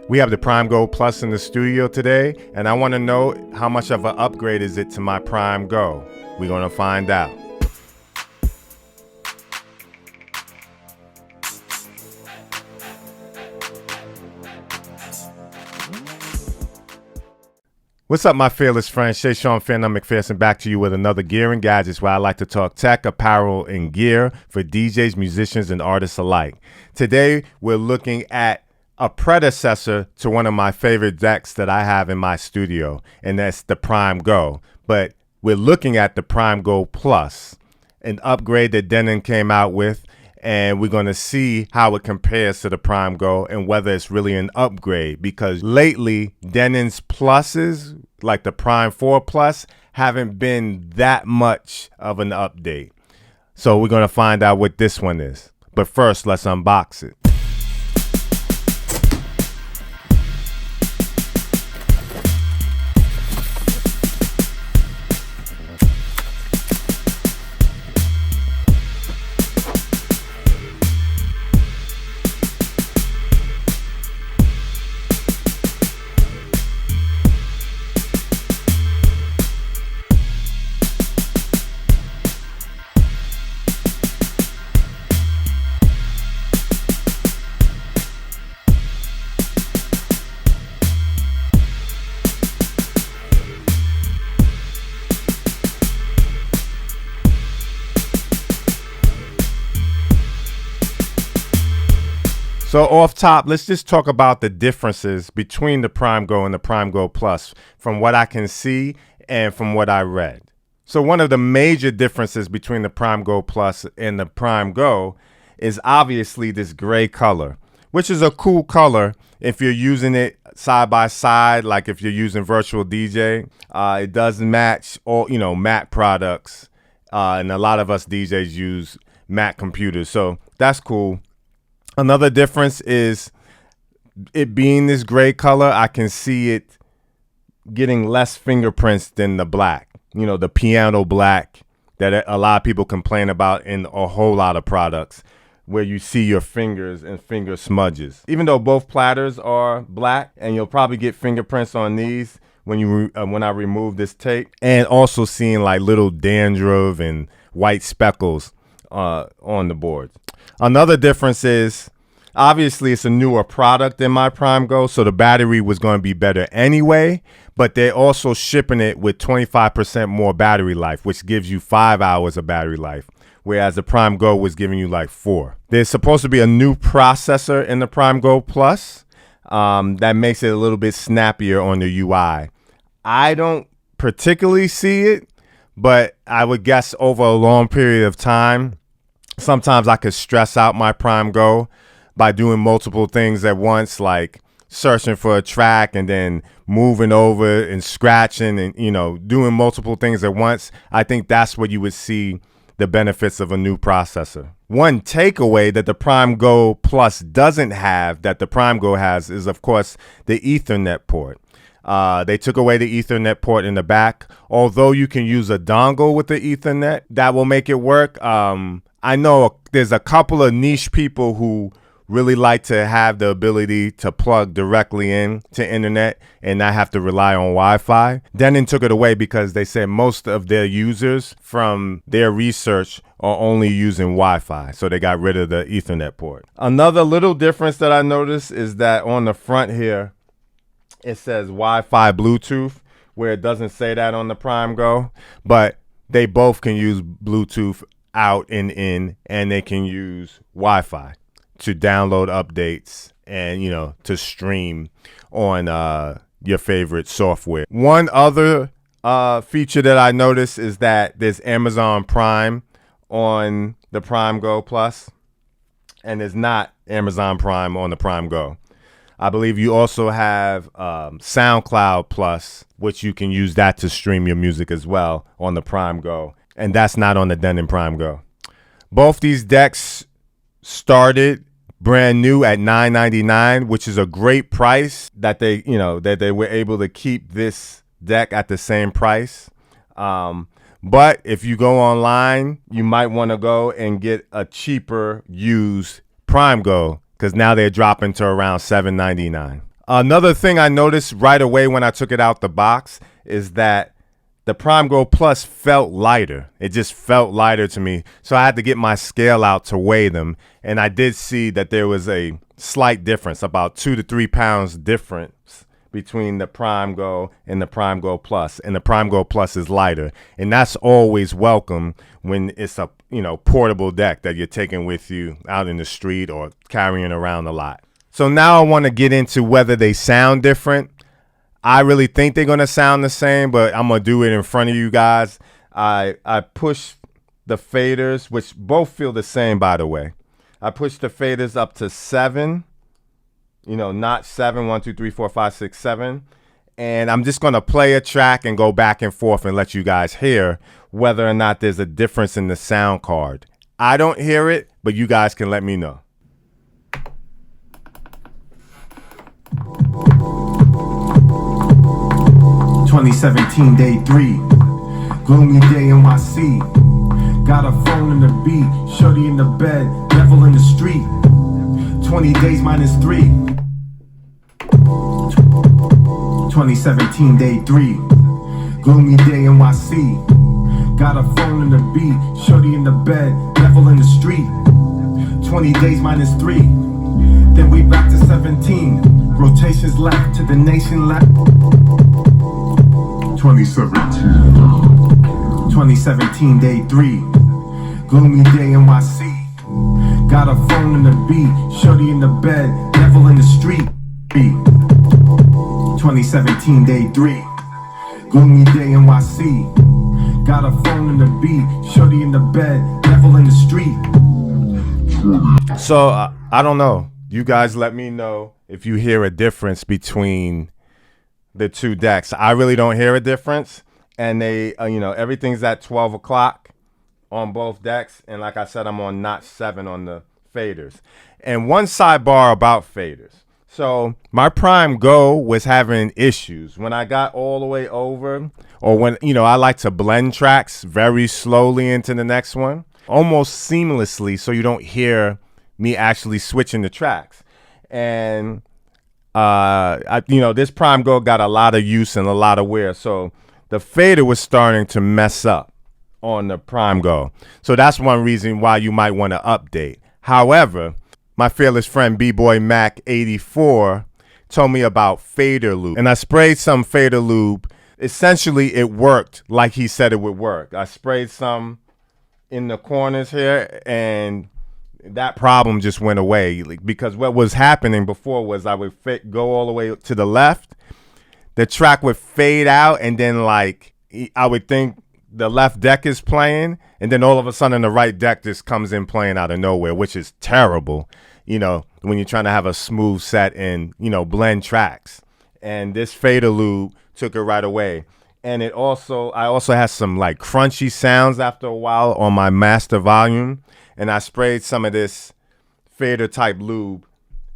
We have the Prime Go Plus in the studio today, and I want to know how much of an upgrade is it to my Prime Go. We're going to find out. What's up, my fearless friends? Shayshahn, PhearNone MacPherson, back to you with another Gear and Gadgets, where I like to talk tech, apparel, and gear for DJs, musicians, and artists alike. Today, we're looking at a predecessor to one of my favorite decks that I have in my studio, and that's the Prime Go. But we're looking at the Prime Go Plus, an upgrade that Denon came out with, and we're going to see how it compares to the Prime Go and whether it's really an upgrade, because lately Denon's pluses, like the Prime 4 Plus, haven't been that much of an update. So we're going to find out what this one is. But first, let's unbox it. So off top, let's just talk about the differences between the Prime Go and the Prime Go Plus from what I can see and from what I read. So one of the major differences between the Prime Go Plus and the Prime Go is obviously this gray color, which is a cool color if you're using it side by side, like if you're using Virtual DJ. It does match all, Mac products, and a lot of us DJs use Mac computers, so that's cool. Another difference is it being this gray color, I can see it getting less fingerprints than the black, the piano black that a lot of people complain about in a whole lot of products, where you see your fingers and finger smudges. Even though both platters are black, and you'll probably get fingerprints on these when I remove this tape, and also seeing like little dandruff and white speckles on the boards. Another difference is, obviously, it's a newer product than my Prime Go, so the battery was going to be better anyway, but they're also shipping it with 25% more battery life, which gives you 5 hours of battery life, whereas the Prime Go was giving you like 4. There's supposed to be a new processor in the Prime Go Plus that makes it a little bit snappier on the UI. I don't particularly see it, but I would guess over a long period of time, sometimes I could stress out my Prime Go by doing multiple things at once, like searching for a track and then moving over and scratching and, doing multiple things at once. I think that's where you would see the benefits of a new processor. One takeaway that the Prime Go Plus doesn't have that the Prime Go has is, of course, the Ethernet port. They took away the Ethernet port in the back. Although you can use a dongle with the Ethernet, that will make it work. I know there's a couple of niche people who really like to have the ability to plug directly in to internet and not have to rely on Wi-Fi. Denon took it away because they said most of their users from their research are only using Wi-Fi, so they got rid of the Ethernet port. Another little difference that I noticed is that on the front here, it says Wi-Fi Bluetooth, where it doesn't say that on the Prime Go, but they both can use Bluetooth out and in, and they can use Wi-Fi to download updates and to stream on your favorite software. One other feature that I noticed is that there's Amazon Prime on the Prime Go Plus, and there's not Amazon Prime on the Prime Go. I believe you also have SoundCloud Plus, which you can use that to stream your music as well on the Prime Go, and that's not on the Denon Prime Go. Both these decks started brand new at $9.99, which is a great price that they were able to keep this deck at the same price. But if you go online, you might want to go and get a cheaper used Prime Go, because now they're dropping to around $7.99. Another thing I noticed right away when I took it out the box is that the Prime Go Plus felt lighter. It just felt lighter to me. So I had to get my scale out to weigh them. And I did see that there was a slight difference, about 2 to 3 pounds difference between the Prime Go and the Prime Go Plus. And the Prime Go Plus is lighter. And that's always welcome when it's a, portable deck that you're taking with you out in the street or carrying around a lot. So now I want to get into whether they sound different. I really think they're going to sound the same, but I'm going to do it in front of you guys. I push the faders, which both feel the same, by the way. I push the faders up to 7, not 7, 1, 2, 3, 4, 5, 6, 7. And I'm just going to play a track and go back and forth and let you guys hear whether or not there's a difference in the sound card. I don't hear it, but you guys can let me know. 2017 day 3, gloomy day NYC. Got a phone in the beat, shorty in the bed, devil in the street. 20 days minus 3. 2017 day 3, gloomy day NYC. Got a phone in the beat, shorty in the bed, devil in the street. 20 days minus 3. Then we back to 17. Rotations left to the nation left. 2017 day 3, gloomy day NYC. Got a phone in the beat, shorty in the bed, devil in the street. 2017 day 3, gloomy day NYC. Got a phone in the beat, shorty in the bed, devil in the street. So I don't know. You guys let me know if you hear a difference between the two decks. I really don't hear a difference. And they, everything's at 12 o'clock on both decks. And like I said, I'm on notch 7 on the faders. And one sidebar about faders. So my Prime Go was having issues when I got all the way over, or when, I like to blend tracks very slowly into the next one, almost seamlessly, so you don't hear me actually switching the tracks. And this Prime Go got a lot of use and a lot of wear, so the fader was starting to mess up on the Prime Go. So that's one reason why you might want to update. However, my fearless friend B-Boy Mac 84 told me about fader lube, and I sprayed some fader lube. Essentially, it worked like he said it would work. I sprayed some in the corners here, and that problem just went away, because what was happening before was I would go all the way to the left, the track would fade out, and then I would think the left deck is playing, and then all of a sudden the right deck just comes in playing out of nowhere, which is terrible, when you're trying to have a smooth set and, blend tracks. And this fader lube took it right away. And I also had some crunchy sounds after a while on my master volume. And I sprayed some of this fader type lube,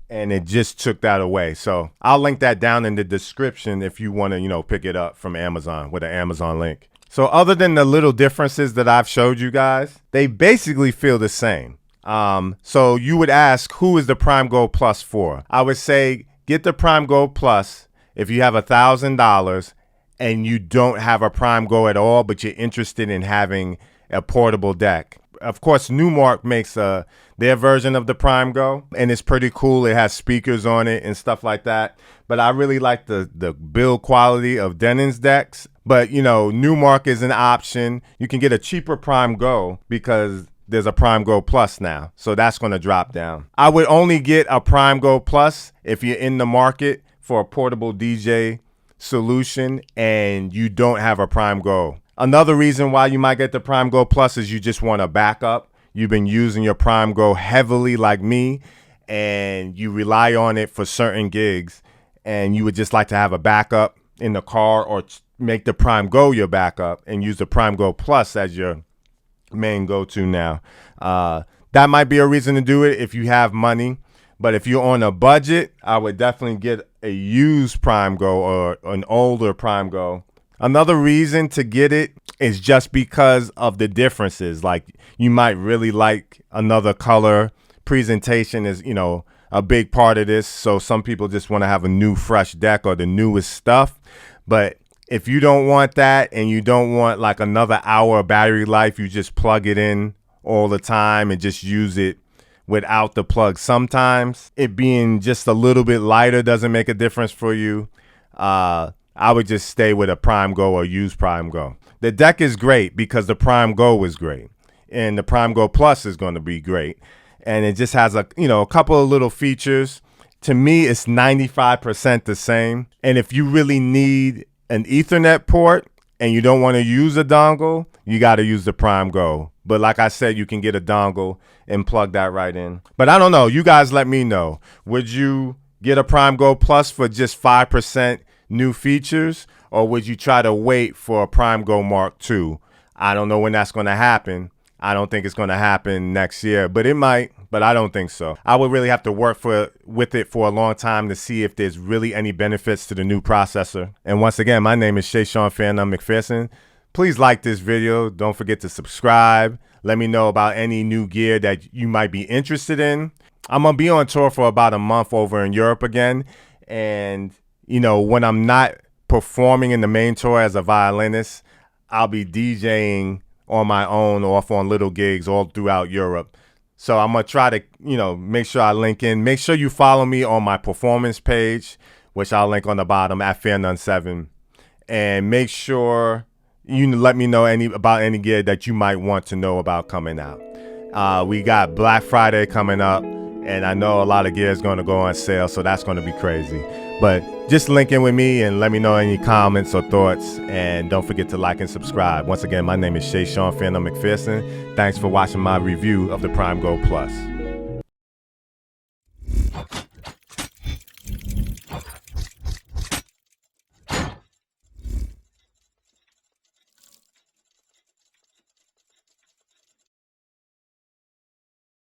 and it just took that away. So I'll link that down in the description if you want to, pick it up from Amazon with an Amazon link. So other than the little differences that I've showed you guys, they basically feel the same. So you would ask, who is the Prime Go Plus for? I would say get the Prime Go Plus if you have $1,000 and you don't have a Prime Go at all, but you're interested in having a portable deck. Of course, Newmark makes their version of the Prime Go, and it's pretty cool. It has speakers on it and stuff like that. But I really like the build quality of Denon's decks. But, Newmark is an option. You can get a cheaper Prime Go because there's a Prime Go Plus now. So that's going to drop down. I would only get a Prime Go Plus if you're in the market for a portable DJ solution and you don't have a Prime Go. Another reason why you might get the Prime Go Plus is you just want a backup. You've been using your Prime Go heavily like me, and you rely on it for certain gigs, and you would just like to have a backup in the car, or make the Prime Go your backup and use the Prime Go Plus as your main go-to now. That might be a reason to do it if you have money. But if you're on a budget, I would definitely get a used Prime Go or an older Prime Go. Another reason to get it is just because of the differences. Like, you might really like another color presentation is, a a big part of this. So some people just want to have a new fresh deck or the newest stuff. But if you don't want that and you don't want like another hour of battery life, you just plug it in all the time and just use it without the plug. Sometimes it being just a little bit lighter doesn't make a difference for you. I would just stay with a Prime Go or use Prime Go. The deck is great because the Prime Go was great, and the Prime Go Plus is going to be great. And it just has a couple of little features. To me, it's 95% the same. And if you really need an Ethernet port and you don't want to use a dongle, you got to use the Prime Go. But like I said, you can get a dongle and plug that right in. But I don't know. You guys let me know. Would you get a Prime Go Plus for just 5% new features, or would you try to wait for a Prime Go Mark II? I don't know when that's going to happen. I don't think it's going to happen next year, but it might, but I don't think so. I would really have to work with it for a long time to see if there's really any benefits to the new processor. And once again, my name is Shayshahn PhearNone MacPherson. Please like this video. Don't forget to subscribe. Let me know about any new gear that you might be interested in. I'm going to be on tour for about a month over in Europe again. And, when I'm not performing in the main tour as a violinist, I'll be DJing on my own or off on little gigs all throughout Europe. So I'm going to try to, make sure I link in. Make sure you follow me on my performance page, which I'll link on the bottom at PhearNone7. And make sure you let me know about any gear that you might want to know about coming out. We got Black Friday coming up, and I know a lot of gear is going to go on sale, so that's going to be crazy. But just link in with me and let me know any comments or thoughts, and don't forget to like and subscribe. Once again, my name is Shayshahn PhearNone MacPherson. Thanks for watching my review of the Prime Go Plus.